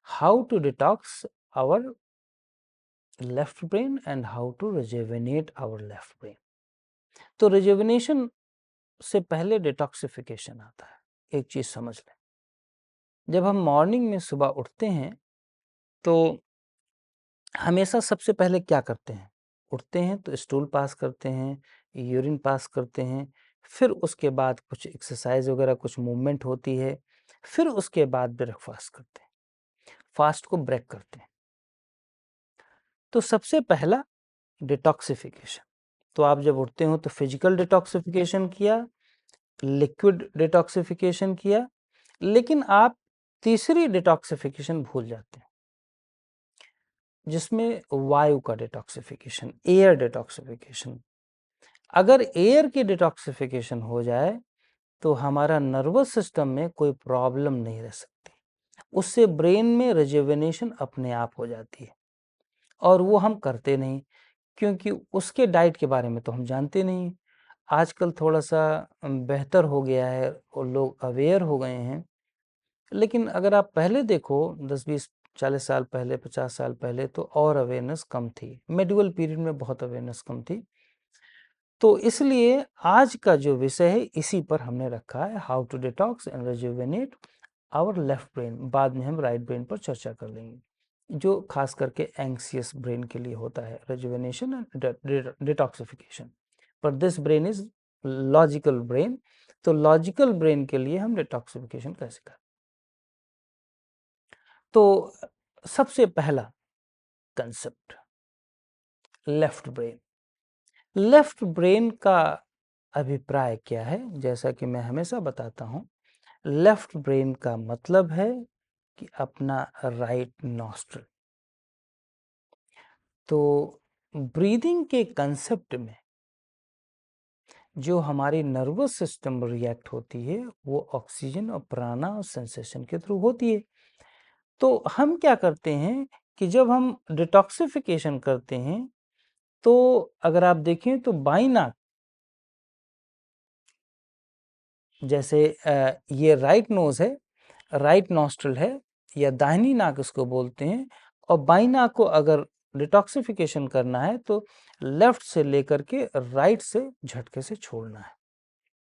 how to detox our left brain and how to rejuvenate our left brain. तो rejuvenation से पहले detoxification आता है। एक चीज समझ लें, जब हम मॉर्निंग में सुबह उठते हैं तो हमेशा सबसे पहले क्या करते हैं? उठते हैं तो स्टूल पास करते हैं, यूरिन पास करते हैं, फिर उसके बाद कुछ एक्सरसाइज वगैरह कुछ मूवमेंट होती है, फिर उसके बाद ब्रेकफास्ट करते हैं, फास्ट को ब्रेक करते हैं। तो सबसे पहला डिटॉक्सिफिकेशन, तो आप जब उठते हो तो फिजिकल डिटॉक्सिफिकेशन किया, लिक्विड डिटॉक्सिफिकेशन किया, लेकिन आप तीसरी डिटॉक्सिफिकेशन भूल जाते हैं, जिसमें वायु का डिटॉक्सिफिकेशन, एयर डिटॉक्सिफिकेशन। अगर एयर की डिटॉक्सिफिकेशन हो जाए तो हमारा नर्वस सिस्टम में कोई प्रॉब्लम नहीं रह सकती, उससे ब्रेन में रिजुविनेशन अपने आप हो जाती है। और वो हम करते नहीं, क्योंकि उसके डाइट के बारे में तो हम जानते नहीं। आजकल थोड़ा सा बेहतर हो गया है और लोग अवेयर हो गए हैं, लेकिन अगर आप पहले देखो 10-20-40 साल पहले, 50 साल पहले, तो और अवेयरनेस कम थी, मेडिवल पीरियड में बहुत अवेयरनेस कम थी। तो इसलिए आज का जो विषय है इसी पर हमने रखा है, how to detox and rejuvenate our left brain. बाद में हम राइट ब्रेन पर चर्चा कर लेंगे, जो खास करके एंग्सियस ब्रेन के लिए होता है, रिजुवेनेशन एंड डिटॉक्सिफिकेशन। पर this brain is logical brain, तो लॉजिकल ब्रेन के लिए हम डिटॉक्सिफिकेशन कैसे करें? तो सबसे पहला concept, left brain. Left brain का अभिप्राय क्या है? जैसा कि मैं हमेशा बताता हूं, लेफ्ट ब्रेन का मतलब है कि अपना राइट नॉस्ट्रल। तो ब्रीदिंग के कंसेप्ट में जो हमारी नर्वस सिस्टम रिएक्ट होती है वो ऑक्सीजन और प्राणा और सेंसेशन के थ्रू होती है। तो हम क्या करते हैं कि जब हम डिटॉक्सिफिकेशन करते हैं तो अगर आप देखें तो बाईं नाक, जैसे ये राइट नोज है, राइट नॉस्ट्रल है, या दाहिनी नाक इसको बोलते हैं, और बाईं नाक को अगर डिटॉक्सिफिकेशन करना है तो लेफ्ट से लेकर के राइट से झटके से छोड़ना है।